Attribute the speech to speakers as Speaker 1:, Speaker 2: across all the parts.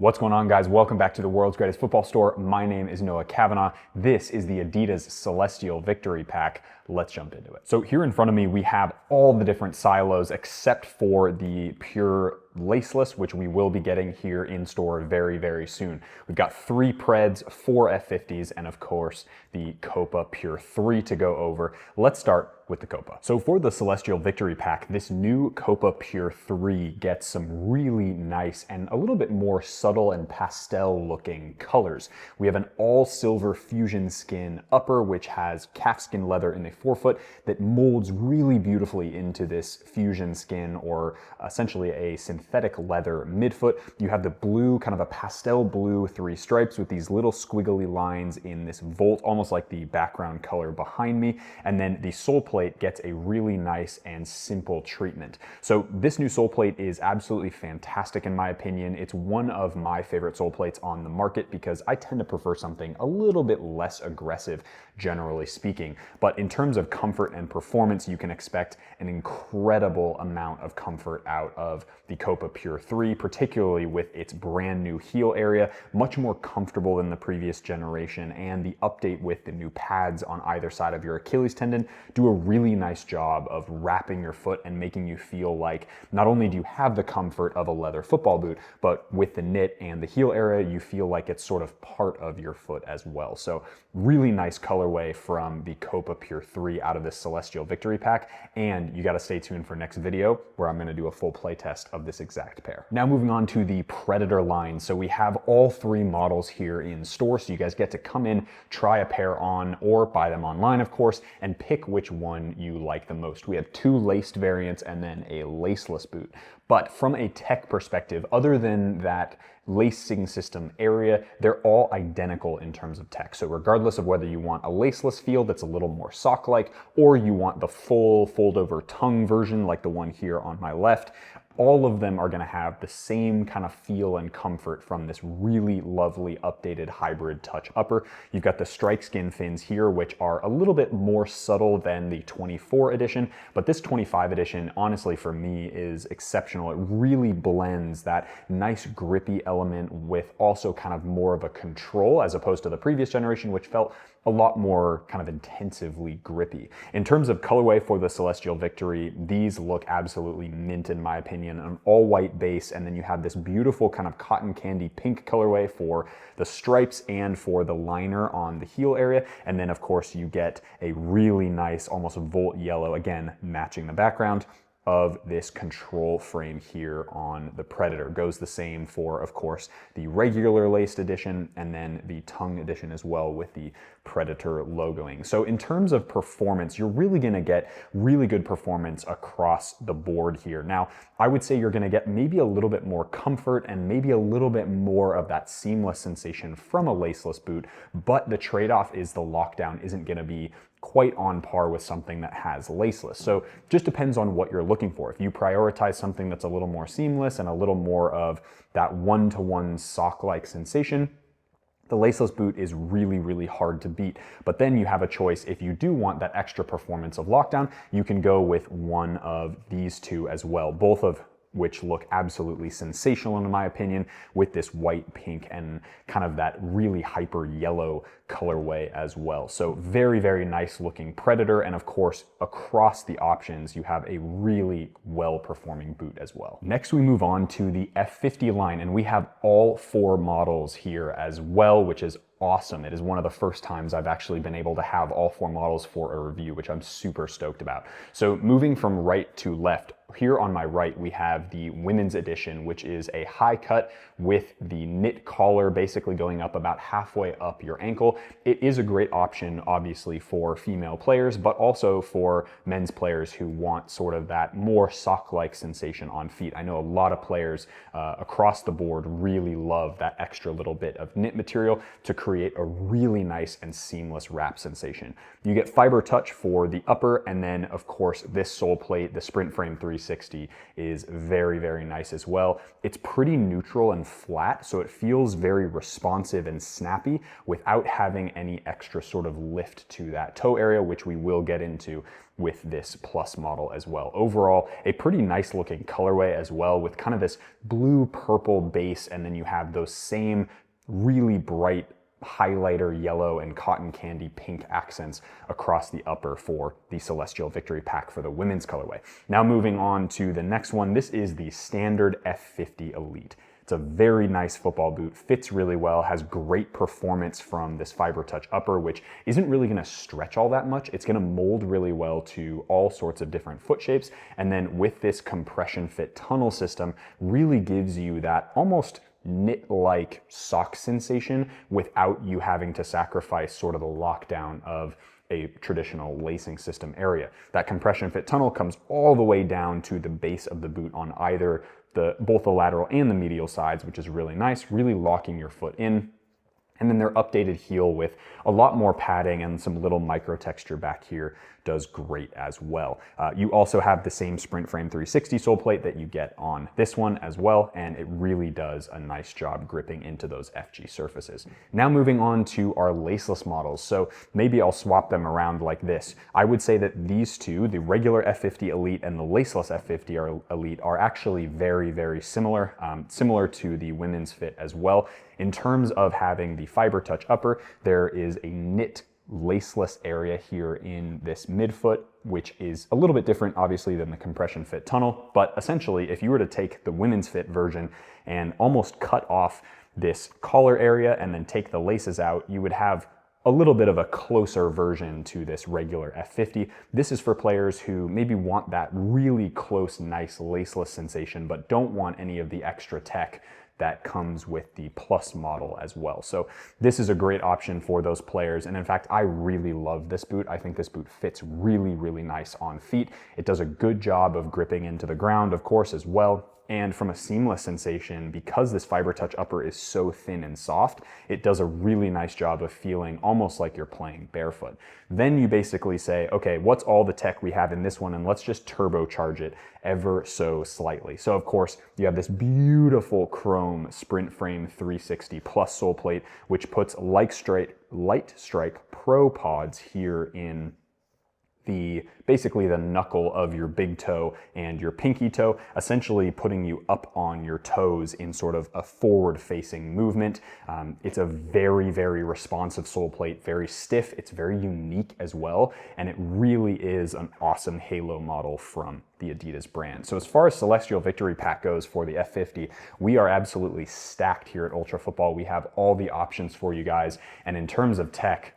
Speaker 1: What's going on, guys? Welcome back to the world's greatest football store. My name is Noah Kavanaugh. This is the Adidas Celestial Victory Pack. Let's jump into it. So here in front of me, we have all the different silos except for the pure laceless, which we will be getting here in store very, very soon. We've got 3 Preds, 4 F50s, and of course, the Copa Pure 3 to go over. Let's start with the Copa. So for the Celestial Victory Pack, this new Copa Pure 3 gets some really nice and a little bit more subtle and pastel looking colors. We have an all silver fusion skin upper, which has calfskin leather in the forefoot that molds really beautifully into this fusion skin, or essentially a synthetic leather midfoot. You have the blue, kind of a pastel blue 3 stripes with these little squiggly lines in this volt, almost like the background color behind me. And then the sole plate gets a really nice and simple treatment. So this new sole plate is absolutely fantastic in my opinion. It's one of my favorite sole plates on the market because I tend to prefer something a little bit less aggressive, generally speaking. But in terms of comfort and performance, you can expect an incredible amount of comfort out of the Copa Pure 3, particularly with its brand new heel area, much more comfortable than the previous generation, and the update with the new pads on either side of your Achilles tendon do a really nice job of wrapping your foot and making you feel like not only do you have the comfort of a leather football boot, but with the knit and the heel area, you feel like it's sort of part of your foot as well. So really nice colorway from the Copa Pure 3 out of this Celestial Victory Pack, and you got to stay tuned for next video where I'm going to do a full play test of this exact pair. Now moving on to the Predator line. So we have all 3 models here in store, so you guys get to come in, try a pair on, or buy them online of course, and pick which one you like the most. We have 2 laced variants and then a laceless boot. But from a tech perspective, other than that lacing system area, they're all identical in terms of tech. So regardless of whether you want a laceless feel that's a little more sock-like, or you want the full fold-over tongue version like the one here on my left, all of them are going to have the same kind of feel and comfort from this really lovely updated hybrid touch upper. You've got the strike skin fins here, which are a little bit more subtle than the 24 edition, but this 25 edition, honestly, for me, is exceptional. It really blends that nice grippy element with also kind of more of a control, as opposed to the previous generation, which felt a lot more kind of intensively grippy. In terms of colorway for the Celestial Victory, these look absolutely mint in my opinion. An all white base, and then you have this beautiful kind of cotton candy pink colorway for the stripes and for the liner on the heel area. And then of course you get a really nice, almost volt yellow, again, matching the background of this control frame here on the Predator. Goes the same for, of course, the regular laced edition and then the tongue edition as well with the Predator logoing. So in terms of performance, you're really going to get really good performance across the board here. Now, I would say you're going to get maybe a little bit more comfort and maybe a little bit more of that seamless sensation from a laceless boot, but the trade-off is the lockdown isn't going to be quite on par with something that has laceless. So just depends on what you're looking for. If you prioritize something that's a little more seamless and a little more of that one-to-one sock-like sensation, the laceless boot is really, really hard to beat. But then you have a choice. If you do want that extra performance of lockdown, you can go with one of these 2 as well, both of which look absolutely sensational in my opinion, with this white, pink, and kind of that really hyper yellow colorway as well. So very, very nice looking Predator, and of course across the options you have a really well performing boot as well. Next we move on to the F50 line, and we have all 4 models here as well, which is awesome. It is one of the first times I've actually been able to have all 4 models for a review, which I'm super stoked about. So moving from right to left, here on my right we have the women's edition, which is a high cut with the knit collar basically going up about halfway up your ankle. It is a great option obviously for female players, but also for men's players who want sort of that more sock-like sensation on feet. I know a lot of players across the board really love that extra little bit of knit material to create create a really nice and seamless wrap sensation. You get fiber touch for the upper, and then of course this sole plate, the Sprint Frame 360, is very, very nice as well. It's pretty neutral and flat, so it feels very responsive and snappy without having any extra sort of lift to that toe area, which we will get into with this Plus model as well. Overall, a pretty nice looking colorway as well, with kind of this blue purple base, and then you have those same really bright highlighter yellow and cotton candy pink accents across the upper for the Celestial Victory Pack for the women's colorway. Now moving on to the next one, this is the standard F50 Elite. It's a very nice football boot, fits really well, has great performance from this Fiber Touch upper, which isn't really gonna stretch all that much. It's gonna mold really well to all sorts of different foot shapes. And then with this compression fit tunnel system, really gives you that almost knit-like sock sensation without you having to sacrifice sort of the lockdown of a traditional lacing system area. That compression fit tunnel comes all the way down to the base of the boot on either both the lateral and the medial sides, which is really nice, really locking your foot in. And then their updated heel with a lot more padding and some little micro texture back here does great as well. You also have the same Sprint Frame 360 sole plate that you get on this one as well, and it really does a nice job gripping into those FG surfaces. Now moving on to our laceless models. So maybe I'll swap them around like this. I would say that these two, the regular F50 Elite and the laceless F50 Elite, are actually very, very similar, similar to the women's fit as well. In terms of having the Fiber Touch upper, there is a knit laceless area here in this midfoot, which is a little bit different obviously than the compression fit tunnel. But essentially, if you were to take the women's fit version and almost cut off this collar area and then take the laces out, you would have a little bit of a closer version to this regular F50. This is for players who maybe want that really close, nice laceless sensation, but don't want any of the extra tech that comes with the Plus model as well. So this is a great option for those players. And in fact, I really love this boot. I think this boot fits really, really nice on feet. It does a good job of gripping into the ground, of course, as well. And from a seamless sensation, because this Fiber Touch upper is so thin and soft, it does a really nice job of feeling almost like you're playing barefoot. Then you basically say, okay, what's all the tech we have in this one? And let's just turbocharge it ever so slightly. So of course, you have this beautiful chrome Sprint Frame 360 Plus sole plate, which puts Light Strike Pro pods here in basically the knuckle of your big toe and your pinky toe, essentially putting you up on your toes in sort of a forward-facing movement. It's a very, very responsive sole plate, very stiff. It's very unique as well, and it really is an awesome halo model from the Adidas brand. So as far as Celestial Victory Pack goes for the F50, we are absolutely stacked here at Ultra Football. We have all the options for you guys, and in terms of tech,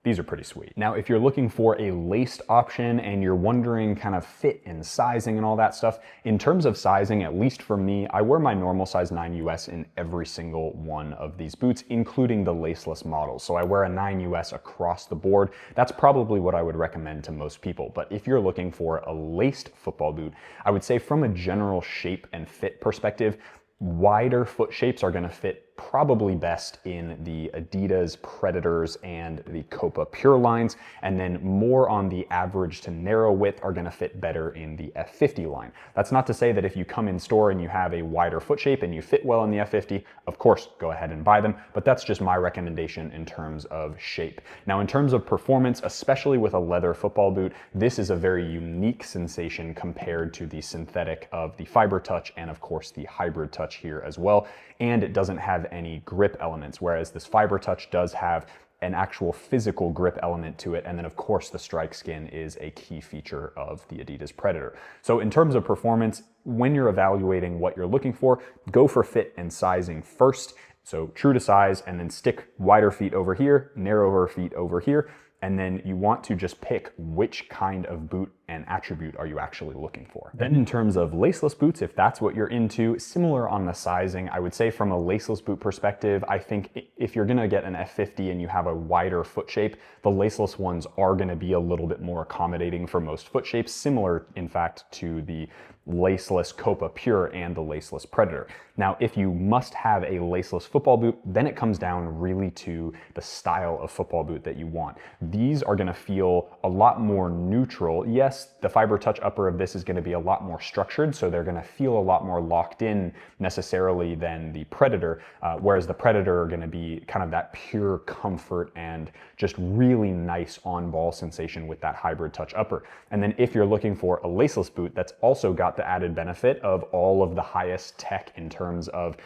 Speaker 1: these are pretty sweet. Now, if you're looking for a laced option and you're wondering kind of fit and sizing and all that stuff, in terms of sizing, at least for me, I wear my normal size 9 US in every single one of these boots, including the laceless models. So I wear a 9 US across the board. That's probably what I would recommend to most people. But if you're looking for a laced football boot, I would say from a general shape and fit perspective, wider foot shapes are gonna fit probably best in the Adidas Predators and the Copa Pure lines, and then more on the average to narrow width are gonna fit better in the F50 line. That's not to say that if you come in store and you have a wider foot shape and you fit well in the F50, of course, go ahead and buy them, but that's just my recommendation in terms of shape. Now, in terms of performance, especially with a leather football boot, this is a very unique sensation compared to the synthetic of the Fiber Touch and of course the Hybrid Touch here as well, and it doesn't have any grip elements, whereas this Fiber Touch does have an actual physical grip element to it. And then of course the strike skin is a key feature of the Adidas Predator. So in terms of performance, when you're evaluating what you're looking for, go for fit and sizing first. So true to size, and then stick wider feet over here, narrower feet over here. And then you want to just pick which kind of boot and attribute are you actually looking for. Then in terms of laceless boots, if that's what you're into, similar on the sizing, I would say from a laceless boot perspective, I think if you're gonna get an F50 and you have a wider foot shape, the laceless ones are gonna be a little bit more accommodating for most foot shapes, similar in fact to the laceless Copa Pure and the laceless Predator. Now, if you must have a laceless football boot, then it comes down really to the style of football boot that you want. These are gonna feel a lot more neutral. Yes, the Fiber Touch upper of this is gonna be a lot more structured, so they're gonna feel a lot more locked in necessarily than the Predator, whereas the Predator are gonna be kind of that pure comfort and just really nice on-ball sensation with that hybrid touch upper. And then if you're looking for a laceless boot that's also got the added benefit of all of the highest tech in terms of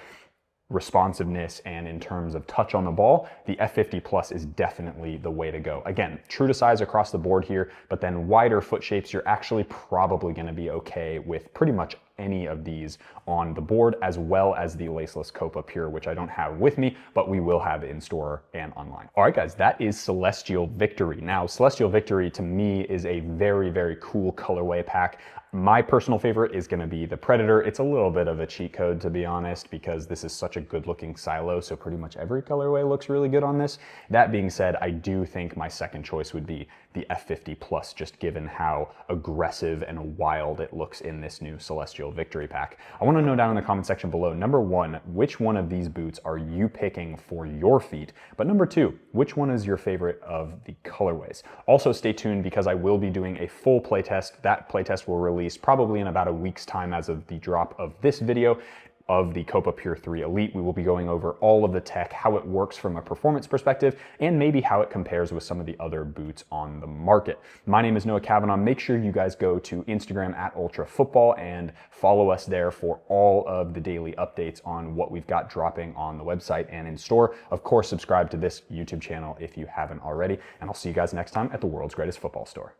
Speaker 1: responsiveness and in terms of touch on the ball, the F50 Plus is definitely the way to go. Again, true to size across the board here, but then wider foot shapes, you're actually probably going to be okay with pretty much any of these on the board, as well as the laceless Copa Pure, which I don't have with me, but we will have in store and online. All right, guys, that is Celestial Victory. Now, Celestial Victory to me is a very, very cool colorway pack. My personal favorite is going to be the Predator. It's a little bit of a cheat code, to be honest, because this is such a good looking silo, so pretty much every colorway looks really good on this. That being said, I do think my second choice would be the F50 Plus, just given how aggressive and wild it looks in this new Celestial Victory pack. I want to know down in the comment section below, number one, which one of these boots are you picking for your feet? But number two, which one is your favorite of the colorways? Also stay tuned because I will be doing a full playtest. That playtest will release probably in about a week's time as of the drop of this video of the Copa Pure 3 Elite. We will be going over all of the tech, how it works from a performance perspective, and maybe how it compares with some of the other boots on the market. My name is Noah Kavanaugh. Make sure you guys go to Instagram at UltraFootball and follow us there for all of the daily updates on what we've got dropping on the website and in store. Of course, subscribe to this YouTube channel if you haven't already, and I'll see you guys next time at the world's greatest football store.